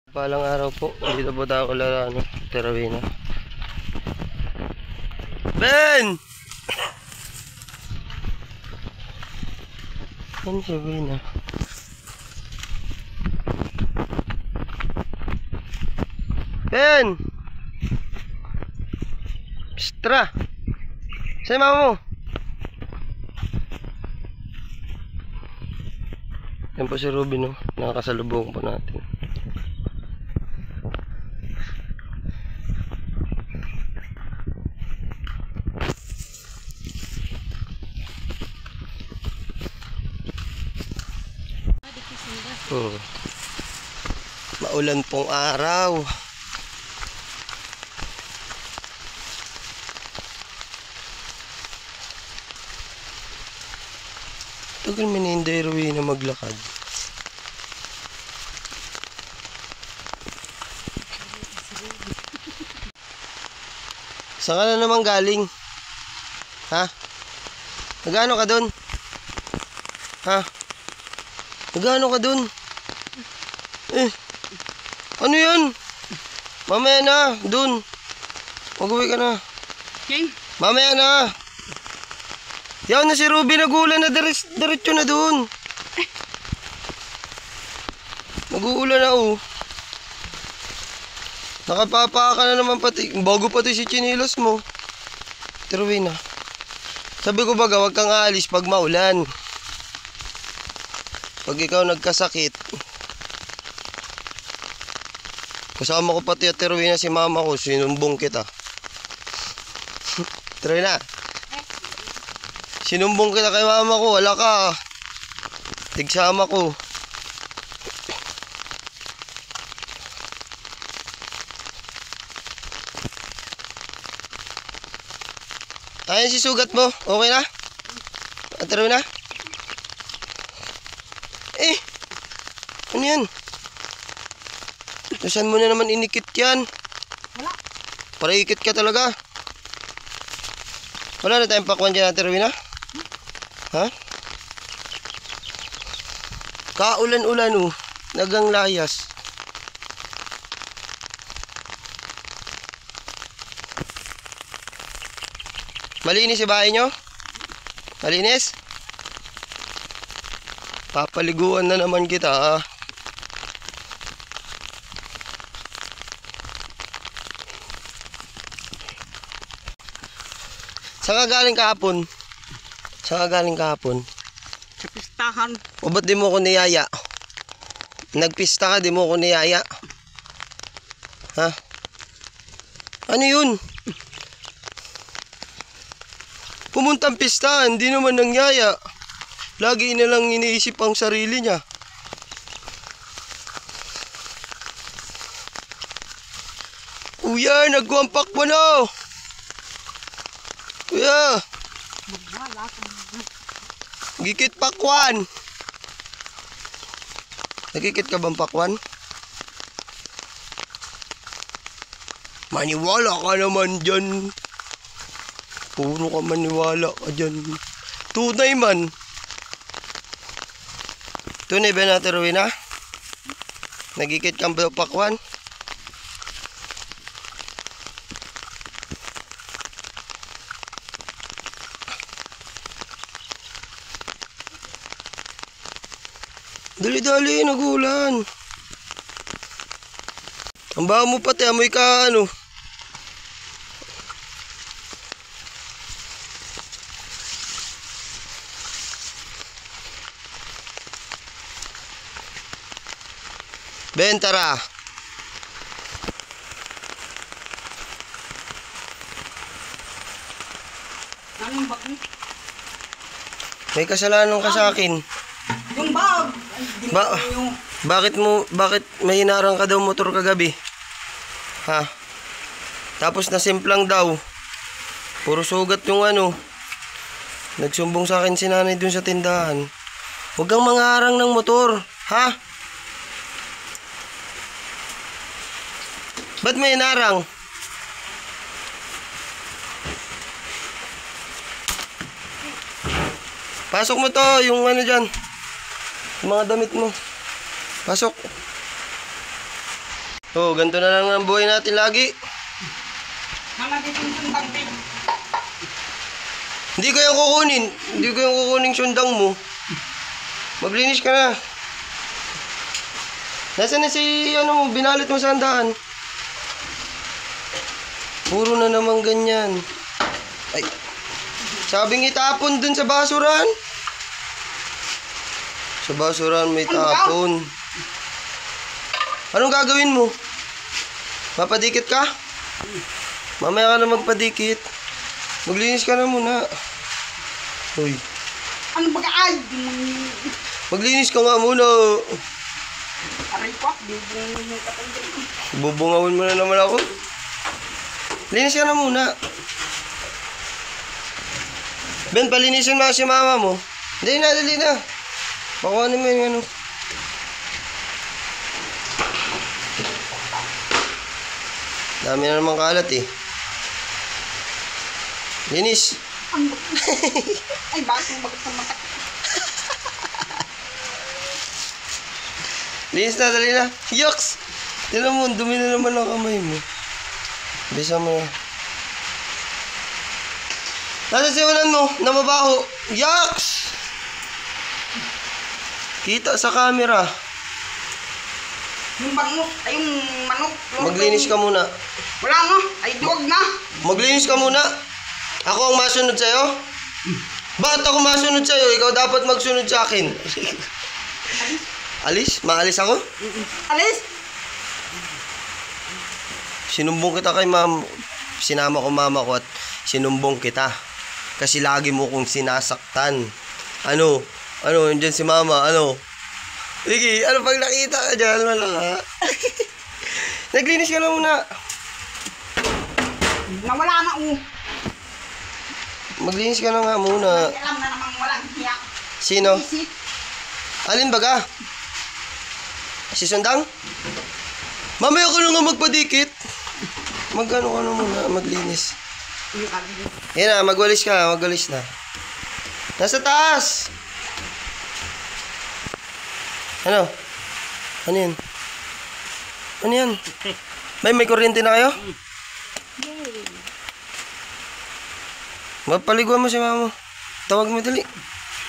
Palang araw po, dito po tayo kala Terawina. Ben! Ano Terawina? Ben! Pstra! Sa'yo mama mo? Yan po si Ruby, no? Nakakasalubong po natin. Maulan pong araw. Tagal minindi Ruby na maglakad. Saan ka na naman galing? Ha? Nagano ka dun? Ha? Nagano ka dun? Ano yan? Mamaya na, dun. Mag-uwi ka na. Okay. Mamaya na. Yan na si Ruby, nagulan na diretso na dun. Nag-uulan na oh. Nakapapa ka na naman pati. Bago pati si chinilas mo. Terawin na. Sabi ko baga, wag kang aalis pag maulan. Pag ikaw nagkasakit. Kasama ko pati at Terawin na si mama ko. Sinumbong kita. Terawin na. Sinumbong kita kay mama ko. Wala ka. Tigsama ko. Ayan si sugat mo. Okay na? Terawin na. Ano yan? Saan mo na naman inikit yan? Wala. Para ikit ka talaga. Wala na tayong pakwan dyan natin, Rowena? Ha? Kaulan-ulan oh. Nagang layas. Malinis si bahay nyo? Malinis? Papaliguan na naman kita ah. Saan ka galing kahapon? Saan ka galing kahapon? Sa pistahan. O ba't di mo ko niyaya? Nagpista ka, di mo ko niyaya? Ha? Ano yun? Pumuntang pista, hindi naman nangyaya. Lagi na lang iniisip ang sarili niya. Kuya, nagwampak mo na. Kuya. Gikit pakwan. Nagikit ka bang pakwan? Maniwala ka naman dyan. Puro ka maniwala ka dyan. Tunay man. Tunay ba natin, Rowena? Nagikit kang pakwan? Dali-dali, nagulan. Ang baho mo pati, amoy ka ano. Ben, tara. Anong bakit? May kasalanan ka sa akin. Yung bag. Bakit may hinarang ka daw motor kagabi? Ha? Tapos nasimplang daw. Puro sugat yung ano. Nagsumbong sa akin si nanay dun sa tindahan. Huwag kang mangarang ng motor. Ha? Ba't may hinarang? Pasok mo to, yung ano dyan. Yung mga damit mo. Pasok. Oh, ganito na lang ang buhay natin lagi. Nandito yung sundang din. Hindi ko yung kukunin. Hindi ko yung kukunin sundang mo. Maglinis ka na. Nasaan na si, ano mo, binalit mo sa handaan? Puro na naman ganyan. Ay, sabing itapon dun sa basuran. Sa basuran may tapon. Anong gagawin mo? Papadikit ka? Mamaya ka na magpadikit. Maglinis ka na muna. Uy. Ano ba ka ay? Maglinis ka nga muna. Aray ko, bibong yung katanda. Bubungawin mo na naman ako. Linis ka na muna. Ben, palinisin mo si mama mo. Hindi na, dali na. Pakuha naman yung ano. Dami na naman kalat eh. Linis. Ano? Ay, bakit yung bagat sa mata? Linis na, dali na. Yoks! Tignan mo, dumi na naman ang kamay mo. Bisa mo na. Nasa siwalan mo, na mabaho. Yoks! Kita sa camera. Yung bangus, ay yung manok. Maglinis ka muna. Wala nga, ay duwag na. Maglinis ka muna. Ako ang masunod sa'yo? Bakit ako masunod sa'yo? Ikaw dapat magsunod sa akin. Alis? Maalis ako? Alis? Sinumbong kita kay ma'am. Sinama ko mama ko at sinumbong kita. Kasi lagi mo kong sinasaktan. Ano? Ano? Andyan si mama. Ano? Sige, ano pag nakita ka dyan? Wala nga. Naglinis ka lang muna. Nawala na Maglinis ka na nga muna. Ay, alam na namang walang hiya. Sino? Isip. Alin baga? Si Sundang? Mamaya ka na nga magpadikit. Magano ka na muna, maglinis. Yan na, magwalis ka, magwalis na. Nasa taas! Ano? Ano yan? Ano yan? May kuryente na kayo? Mapaliguan mo si mama mo. Tawag mo dali.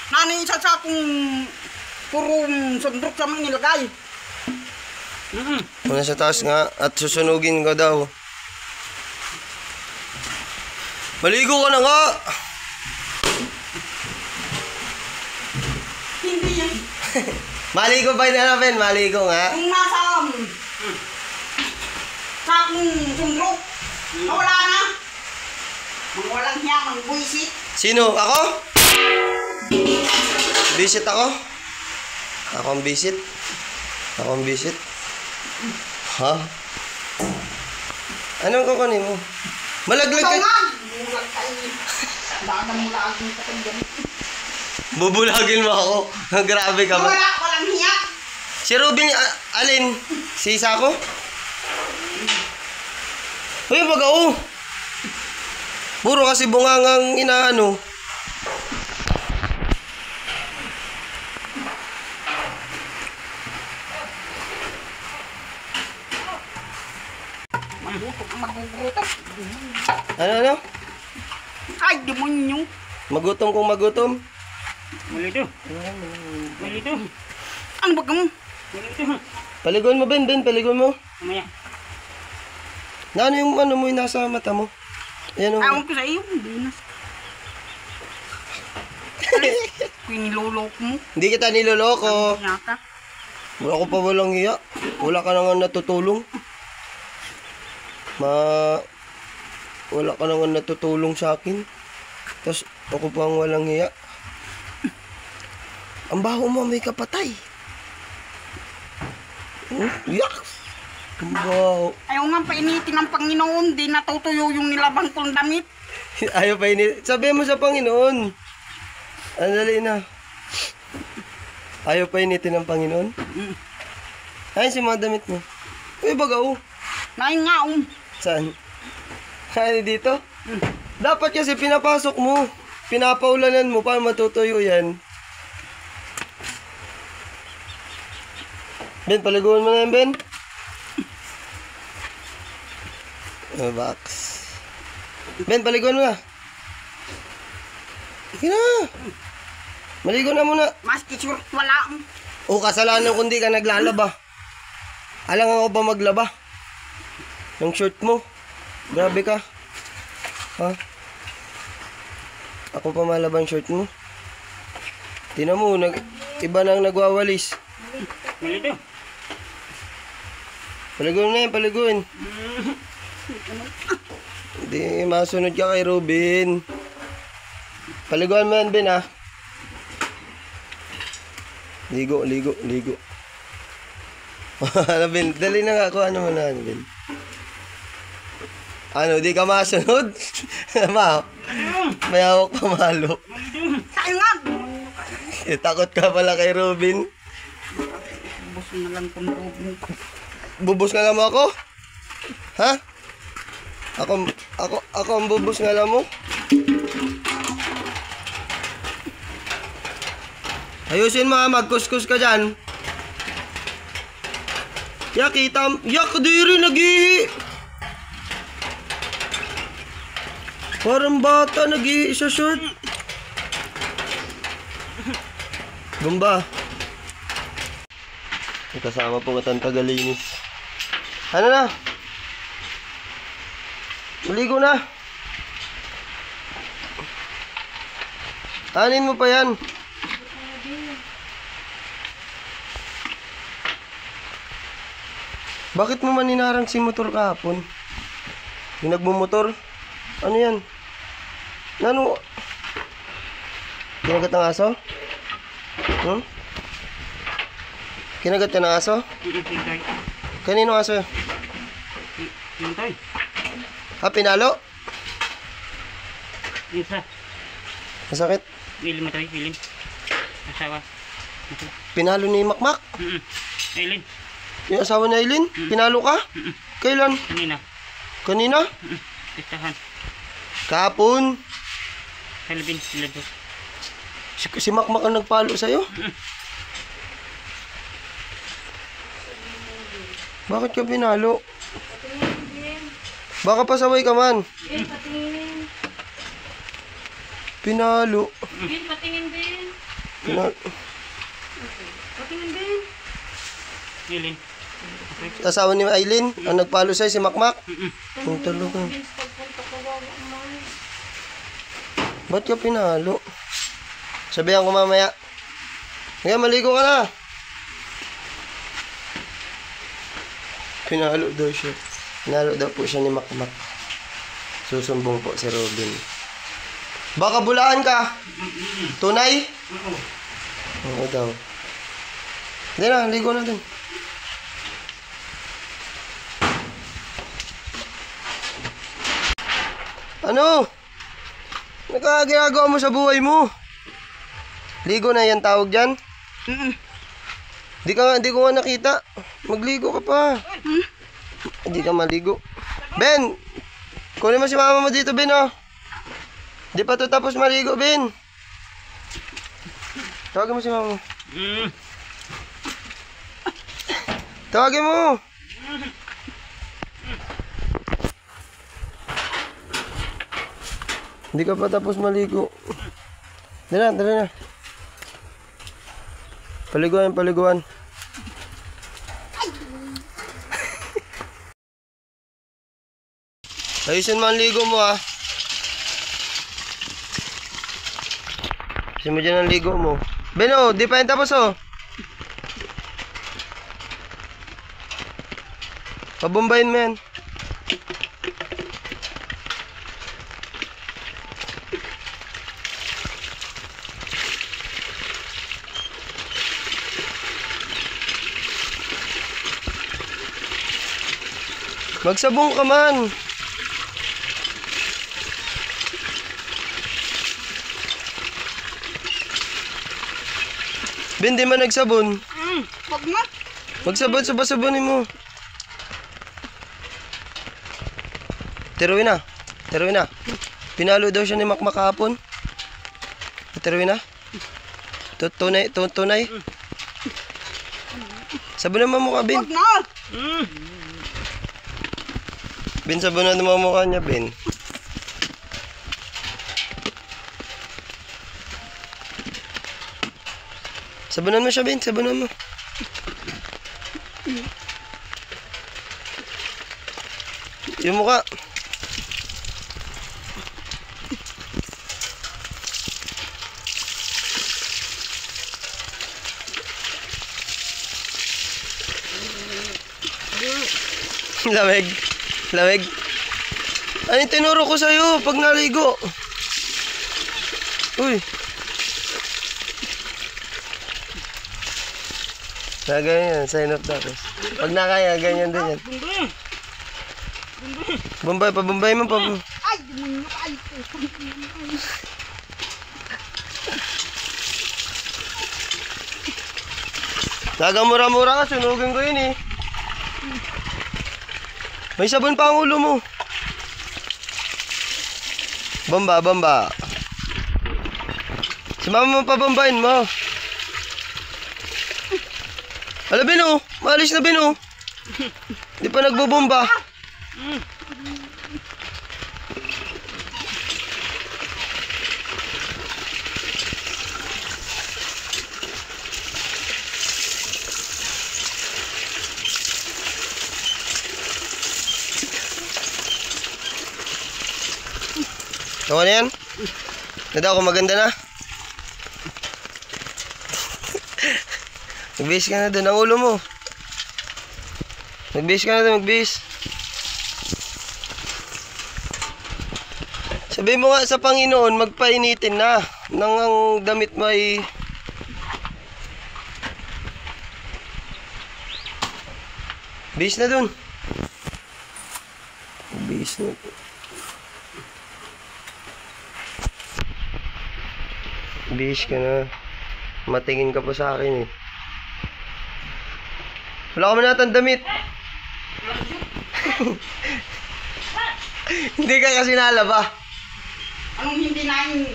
Nani isa sa akong purong sundrok sa mga nilagay. Muna sa taas nga at susunugin ka daw. Maligo ka na nga! Hindi yan. Maligo ba na Ben? Maligo nga. Yung nasa sa akong sundrok. Nawala na. Mga walang hiya, mga buisit. Sino? Ako? Visit ako? Ako ang visit? Ako ang visit? Ha? Anong kukunin mo? Malaglag Ito ka. nga. Bulag kayo. Dagan-mulag yung katanda. Bubulagin mo ako. Grabe ka ba? Wala, walang hiya. Si Ruben, alin? Si Isako? Uy, baga puro kasi bungangang inaano. Magugutom. Ano? Ay, demonyo. Magutom kung magutom. Malito. Malito. Ano ba kamo? Malito. Paliguan mo, Ben. Paliguan mo. Mamaya. Na ano yung ano mo yung nasa mata mo? Ayan o. Ewan ko sa iyo. Binas. Pinilolok mo. Hindi kita niloloko. Nyaka. Wala ko pa walang hiya. Wala ka na nga natutulong. Wala ka na nga natutulong sa akin. Tapos ako pa ang walang hiya. Ang baho mo may kapatay. Yak! Ang baho. Ayaw nga painitin ng Panginoon. Di natutuyo yung nilabang kong damit. Ayaw pa init. Sabihin mo sa Panginoon. Andali na. Ayaw pa initin ng Panginoon? Ayun si mga damit mo. Uy, baga Nain nga Saan? Ay, dito? Dapat kasi pinapasok mo. Pinapaulanan mo para matutuyo yan. Ben, paliguan mo na yan, Ben. Box. Ben, paliguan mo na. Sige na. Maligo na muna. Mas kisur wala. O, kasalanan kundi ka naglalaba. Alang ako ba maglaba? Yung shirt mo. Grabe ka. Ha? Ako pa malaba yung shirt mo. Tingnan mo, iba nang nagwawalis. Malito. Paliguan na yan, paliguan. Hindi, masunod ka kay Robin. Paliguan mo yan, Ben, ha? Ligo, ligo, ligo. Ano, Ben? Dali na nga, kuha naman na, Ben. Ano, di ka masunod? Ma, may hawak pa malo. Tayo nga. Takot ka pala kay Robin. Bus na lang kung Robin. Bubos nga lang mo ako? Ha? Ako ang bubos nga lang mo? Ayusin mo ha, magkuskus ka dyan. Yak, yak, diri, nag-ihi. Parang bata, nag-ihi sa short. Gumba. May kasama po katang tagalinis. Ano na? Maligo na. Anin mo pa yan. Bakit mo maninarang si motor kahapon? Yung nagmumotor? Ano yan? Ano? Kinagat ng aso? Hmm? Kinagat ka ng aso? Kanino aso yun? Hintay. Ha, pinalo? Isa. Masakit? Ilim mo tayo, ilim. Asawa. Pinalo ni Makmak? Ilim. Yung asawa ni Aileen? Pinalo ka? Kailan? Kanina. Kanina? Listahan. Kahapon? Halibin. Ilado. Si Makmak ang nagpalo sa'yo? Bakit ka pinalo? Baka pasaway ka man. Patingin. Pinalo. Bin, patingin din. Pinalo. Patingin din. Ilin. Asawa ni Aileen ang nagpalo sa'yo, si Makmak? Ang talaga. Bin, pagpunta ko wawa man. Ba't ka pinalo? Sabihan ko mamaya. Ngayon, maligo ka na. Pinalo daw siya. Pinalo daw po siya ni Makmak. Susumbong po si Robin. Baka bulaan ka. Tunay? Oo daw. Hindi na, ligo na din. Ano? Ginagawa mo sa buhay mo? Ligo na yan tawag dyan? Di ko nga nakita. Magligo ka pa. Hindi ka maligo. Ben! Kunin mo si mama mo dito, Ben, oh. Di pa to tapos maligo, Ben. Tawagin mo si mama mo. Tawagin mo. Hindi ka pa tapos maligo. Dali na. Paliguan, paliguan. Ayusin mo ang ligo mo, ha. Ayusin mo dyan ang ligo mo. Ben, oh, di pa yan tapos, oh. Pabombayin mo yan. Magsabong ka man. Ben, di man nagsabon. Wag na. Magsabon, sabasabonin mo. Tiruin na. Pinalo daw siya ni Makmak kahapon. Tiruin na. Tunay. Sabonan mo mukha, Ben. Wag na. Ben, sabunan mo ang mukha niya, Ben. Sabunan mo siya, Ben. Sabunan mo. Yung mukha. Lamig. Lamig. Ano yung tinuro ko sa'yo pag naligo? Uy. Na ganyan, sign up tapos. Pag nakaya, ganyan din yan. Bombay, pabombay mo, Ay, demonyo ka. Ay, Nagamura-mura ka, sunugin ko yun eh. May sabon pa ang ulo mo. Bomba, bomba. Si mama mo pabombahin mo. Ala, Bino, maalis na, Bino. Di pa nagbobomba. Ano na yan? Nada ako maganda na. Mag-base ka na dun, ang ulo mo. Mag-base ka na dun, mag-base. Sabihin mo nga sa Panginoon, magpainitin na. Nang ang damit mo ay... Base na dun. Base na dun. Base ka na. Matingin ka pa sa akin eh. Wala ka man natang damit. Hindi ka kasi nalaba. anong hindi namin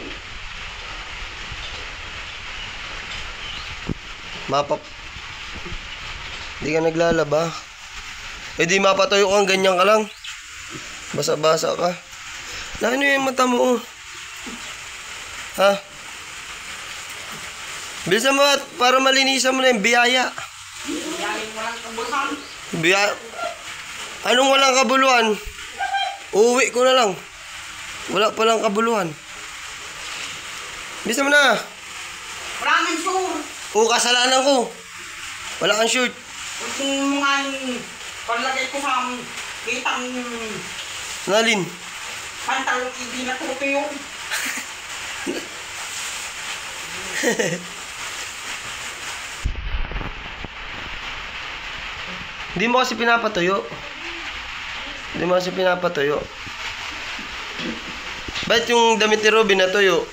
Mapap. Hindi ka naglalaba. Eh di mapatuyo kang ganyan ka lang. Basa-basa ka. Na ano yung mata mo? Ha? Bilisan mo at para malinisan mo na yung biyaya. yaling walang kabusan. Anong walang kabuluhan? Uuwi ko na lang. Wala palang kabuluhan. Bilisan mo na. Wala nang sure. Oo, kasalanan ko. Wala kang shoot. Kung mga palagay ko sa kitang Nalin. pantalong hindi na tutuyo. Hindi mo kasi pinapatuyo. Hindi mo kasi pinapatuyo. Ba't yung damit ni Robin natuyo?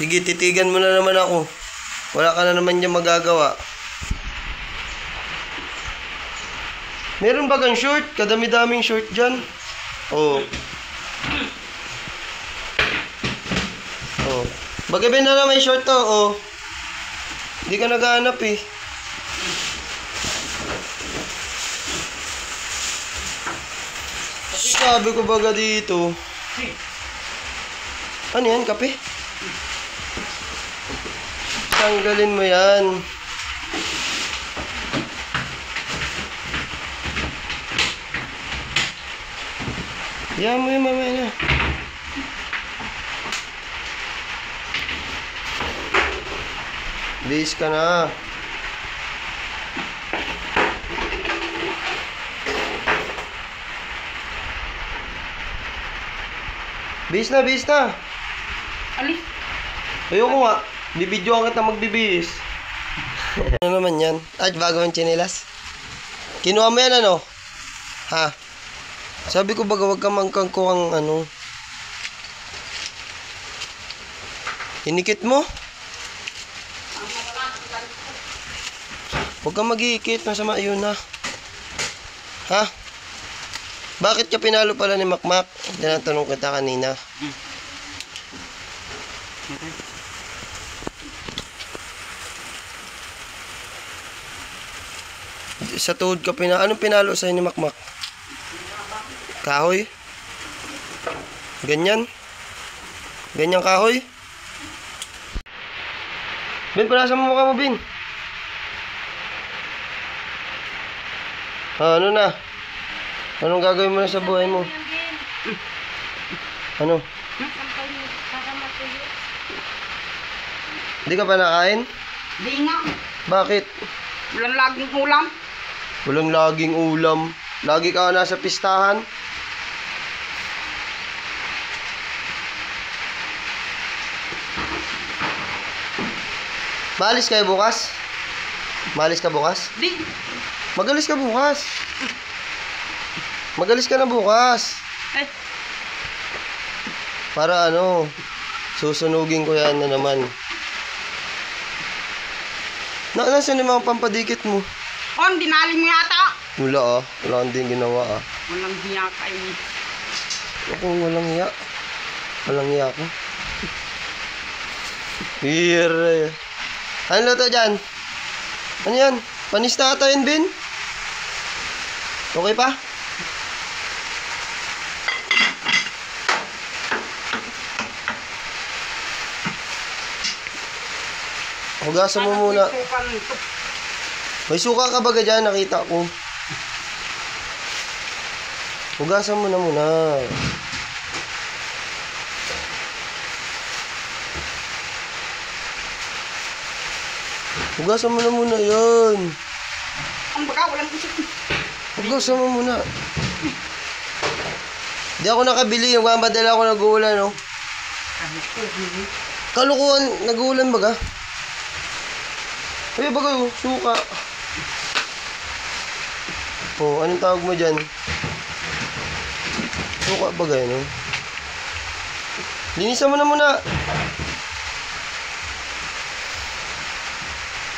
Sige, titigan mo na naman ako. Wala ka na naman niya magagawa. Meron ba kang short? Kadami-daming short dyan. Oo. Oh. Bagay na lang may short to, oh. Hindi ka naghahanap eh. Sabi ko baga dito. Ano yan, kape? Tanggalin mo yan. Diyan mo yung mamaya na. Bis ka na. Bis na, bis na. Alis. Ayoko nga. Bibidyoan kita magbibihis. Ano naman yan? Ay, bago ang tsinelas. Kinuha mo yan ano? Ha? Sabi ko baga wag ka mangkangkuhang ano. Inikit mo? Huwag kang mag-iikit. Masama yun na. Ha? Bakit ka pinalo pala ni Makmak? Tinatanong kita kanina. Sa tuhod ka anong pinalo sa'yo ni Makmak? Kahoy? Ganyan? Ganyan kahoy? Bin, punasan mo mukha mo, Bin. Ano na? Anong gagawin mo na sa buhay mo? Yan din. Ano? Sampay mo para matuyo. Hindi ka pa nakain? Di nga. Bakit? Walang laging ulam. Walang laging ulam. Lagi ka nasa pistahan. Maalis kayo bukas? Maalis ka bukas? Di. Magalis ka bukas. Magalis ka na bukas. Eh, Para ano, susunugin ko yan na naman. Nasaan yung mga pampadikit mo? on, dinali mo yata. Wala wala kang din ginawa Walang hiya kayo. Ako walang hiya. Walang hiya ko. Hira. Ano to dyan? Ano yan? Panis na ata yun, Bin? Okay pa? Hugasan mo muna. May suka ka baga dyan? Nakita ko. Hugasan mo na muna. Hugasan mo na muna yun. Ang baga, walang isip. Hugasan mo muna. Di ako nakabili. Magmamadala ako nag-uulan, no? Kalukuhan, nag-uulan baga? Ay, baga, suka. Oh, anong tawag mo dyan? Suka baga, no? Linisan mo na muna.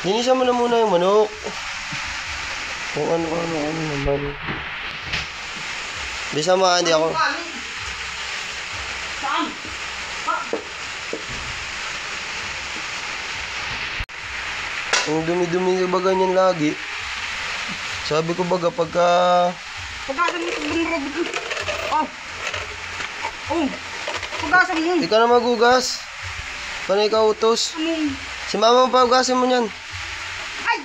Linisan mo na muna yung manok. Kung ano naman. Di sama, hindi ako. Saan? Ang dumi-dumi ba ganyan lagi? Sabi ko baga pagka... Pagasan mo itong Robert. Oh. Oh. Pagasan mo. Di ka na magugas. Panay ka utos. Ano? Si mama pa ugasin mo yan. Ay.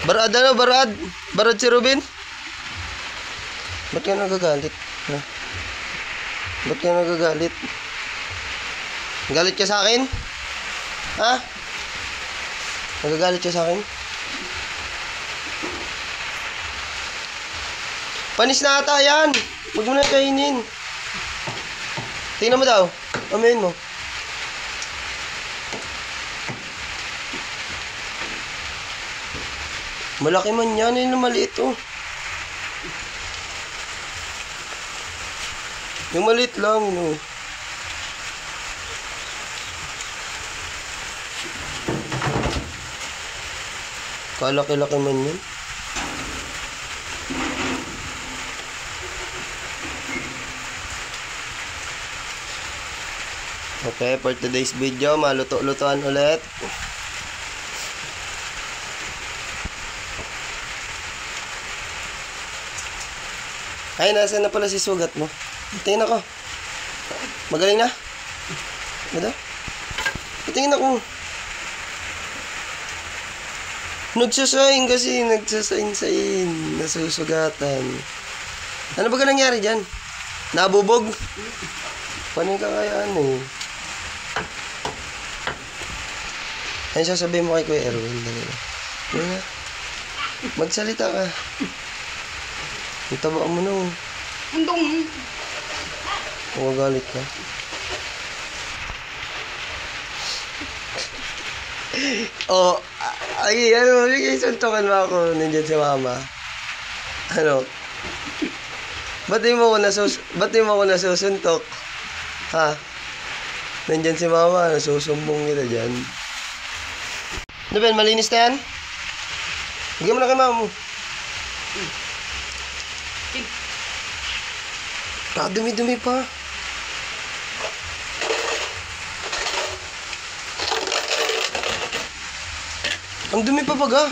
Barad ano? Barad? Barad si Ruben? Ba't ka nagagalit? Ha? Ba't ka nagagalit? Galit ka sa akin? Ha? Nagagalit ka sa akin? Panis na ata yan! Huwag mo na kainin. Tingnan mo daw. Amayin mo. Malaki man yan. Yun na maliit oh. Yung maliit lang, no. Kalaki-laki man yun. Okay, for today's video, maluto-lutuan ulit. Ay, nasaan na pala si sugat mo? Tingin ako. Magaling na? Ganda? Tingin ako. Nagsasayin kasi, nagsasayin-sayin, nasusugatan. Ano ba ka nangyari dyan? Nabubog? Paano yung kakayaan eh? Ayun, sasabihin mo kay Kuya Erwin. Dali na. Dali na. Magsalita ka. Itaba mo na oh. Undong. Magagalit ka. Oh, ay, ano, suntukan mo ako. Nandiyan si mama. Ano? Ba't di mo ako nasusuntok? Ha? Nandiyan si mama. Nasusumbong kita dyan. Ano Ben, malinis na yan? Bigyan mo na kay mama mo. Dumi-dumi pa. Ang dumi pa baga.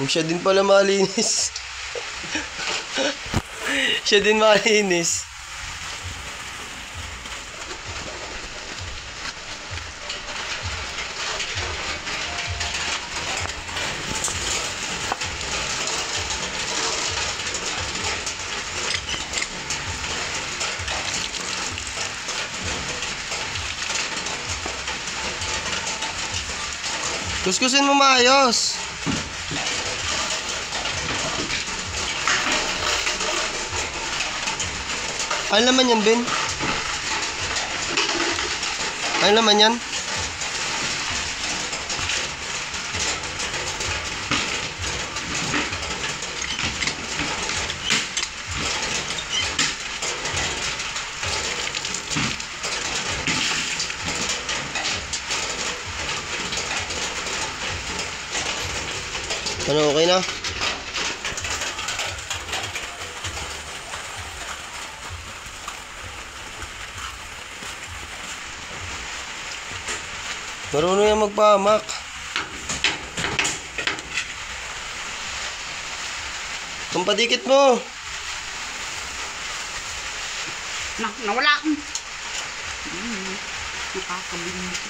Siya din pala malinis. Siya din malinis. Kuskusin mo maayos. Ano naman yan, Ben? Ano naman yan? Ano, okay na? Marunong yan magpahamak. Kumpadikit mo. Nawala akong. Nakakabilis.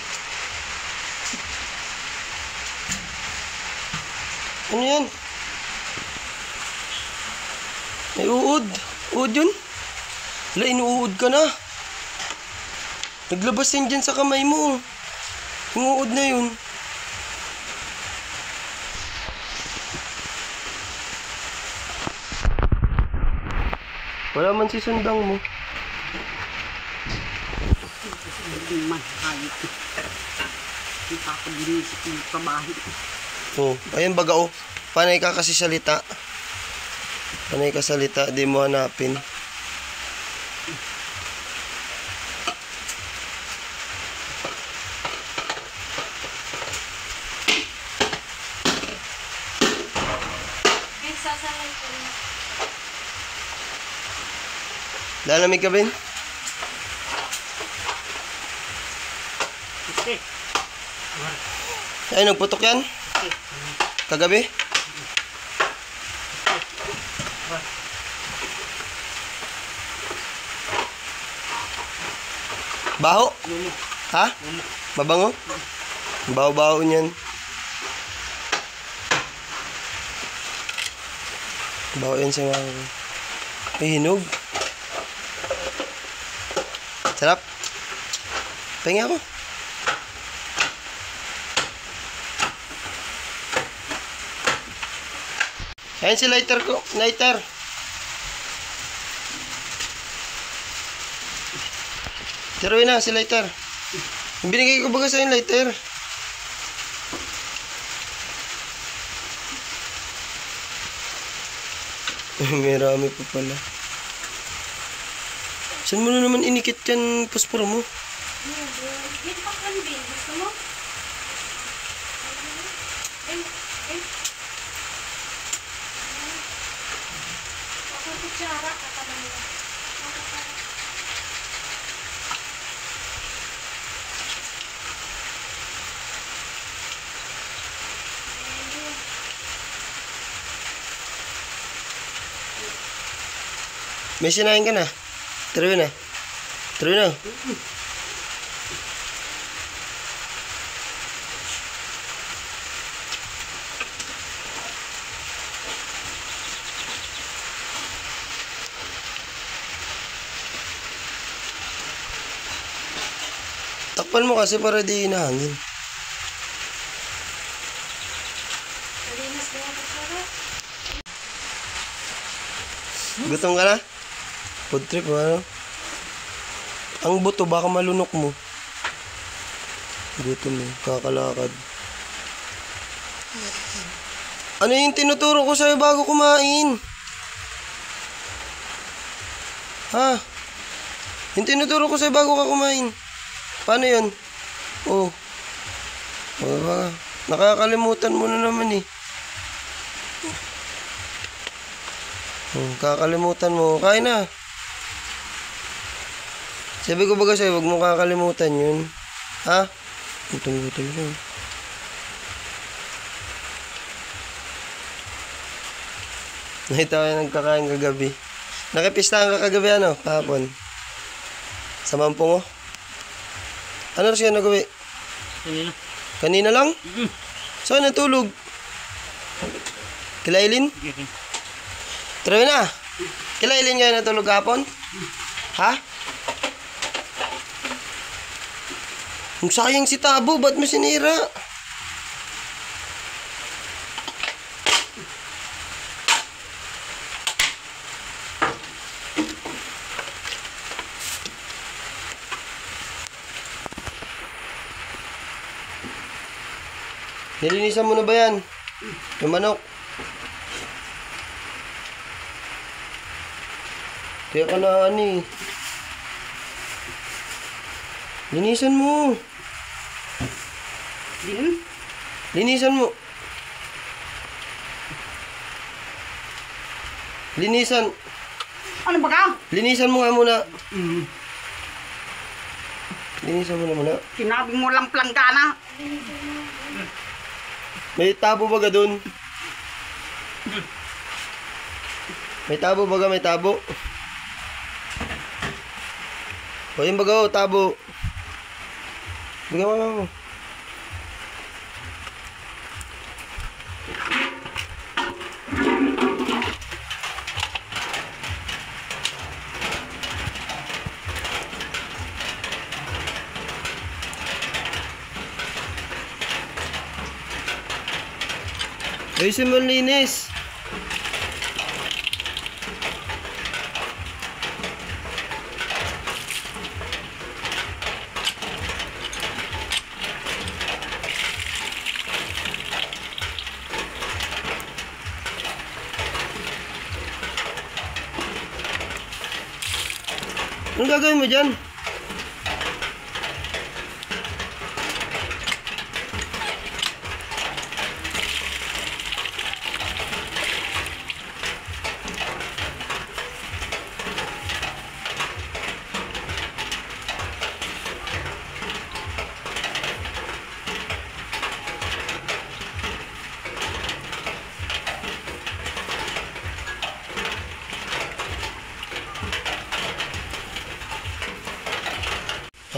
Ano yan? May uod. Uod yun? Wala, inuud ka na. Naglabas yan dyan sa kamay mo. Yung uod na yun. Wala man si sundang mo. Hindi man, hayop. Nakakabilis yung trabaho. Oh, ayun baga oh. Panay ka kasi salita. Panay ka salita, di mo hanapin. Ay, sasalay ko na. Lalamig ka, Ben? Okay. Ay, nagputok yan? Kagabi? Baho? Ha? Mabango? Baho-baho niyan. Baho yan sa mga... Ay, hinog. Sarap. Pahinga ako. Ayan si lighter ko. Lighter. Tiruin na si lighter. Binigay ko baga sa yung lighter. May rami pa pala. Saan mo na naman inikit yan posporo mo? Dito pa kan, Ben. Gusto mo? Ay, ay. Ako kutsara, kataman mo. May sinain ka na. Tiruin na. Tiruin na. Takpan mo kasi para di inahangin. Malinis na yung kutsara. Gutom ka na? Food trip mo, ano? Ang buto, baka malunok mo. Gutom eh, kakalakad. Ano yung tinuturo ko sa'yo bago kumain? Ha? Yung tinuturo ko sa'yo bago ka kumain. Paano yun? Oh. Oh, baka. Nakakalimutan mo na naman eh. Oh, kakalimutan mo. Kain na. Sabi ko baga sa'yo, huwag mo kakalimutan yun. Ha? Gutom-gutom lang. Nakita ko yung nagkakain kagabi. Nakipistahan ka kagabi ano? Kahapon. Sa Mampong, oh. Ano siya nagabi? Kanina. Kanina lang? Saan natulog? Kilailin? Tara na. Kilailin kayo natulog kahapon? Ha? Ang sayang si Tabo, ba't mo sinira? Nilinisan mo na ba yan? Yung manok? Kaya ka na ani. Linisan mo. Din. Linisan mo. Linisan. Ano ba ka? Linisan mo nga muna. Linisan mo na muna. Sinabi mo lang planggana. May tabo baga dun? May tabo baga, may tabo. O yun baga, oh, tabo. Bigyan mo. Ayusin mo linis. Anong gagawin mo dyan?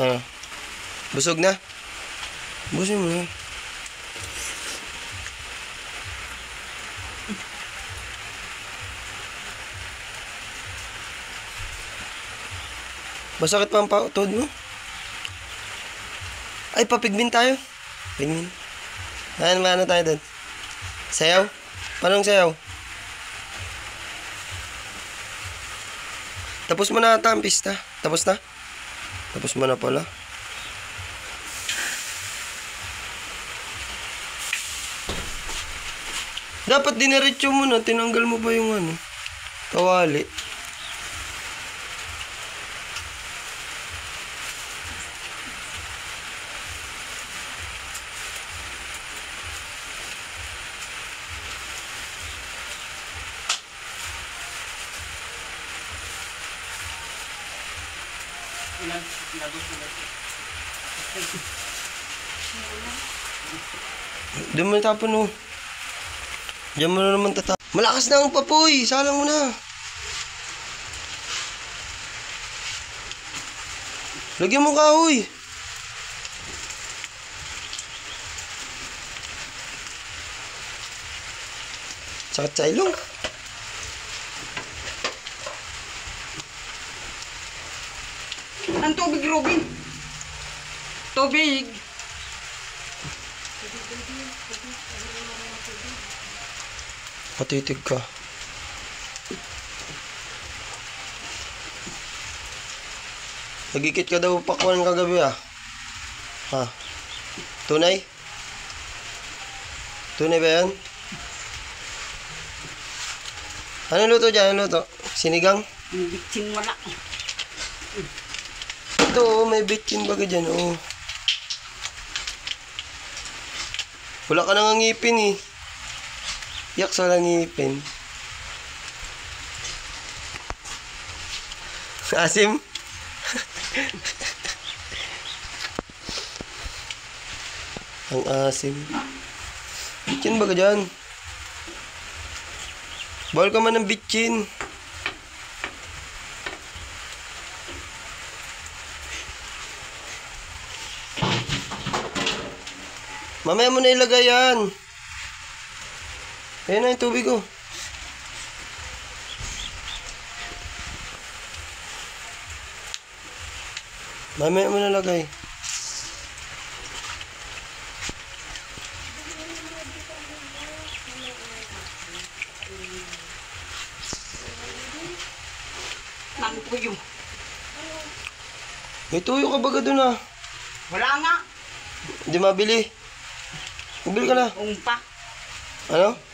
Ano? Busog na? Busin mo na. Masakit pa ang tuhod mo? Ay, papigmin tayo. Pigmin. Ano tayo doon? Sayaw? Paano sayaw? Tapos mo na ata ang pista. Tapos na? Tapos mo na pala. Dapat diniretso mo na. Tinanggal mo pa yung ano. Kawali. Diyan mo natapon, oh. Diyan mo na naman Malakas na ang papoy. Salang mo na. Lagyan mo kahoy. Sakit sa ilong. Ang tubig, Robin. Tubig. Patitig ka. Nagikit ka daw pakwan kagabi, ah. Ha? Tunay? Tunay ba yan? Ano luto dyan? Ano luto? Sinigang? Bitsin wala. Ito, oh, may bitchin baga dyan, oh. Wala ka nang ngipin, eh. Yak sa walang ngipin. Asim? Ang asim. Bitchin ba ka dyan? Bawal ka man ng bitchin. Mamaya mo na ilagay yan. Ayan na yung tubig ko. Mamaya mo na lagay. Nang tuyo. May tuyo ka baga dun ah. Wala nga. Hindi mabili. Bili ka na. Umpa. Ano?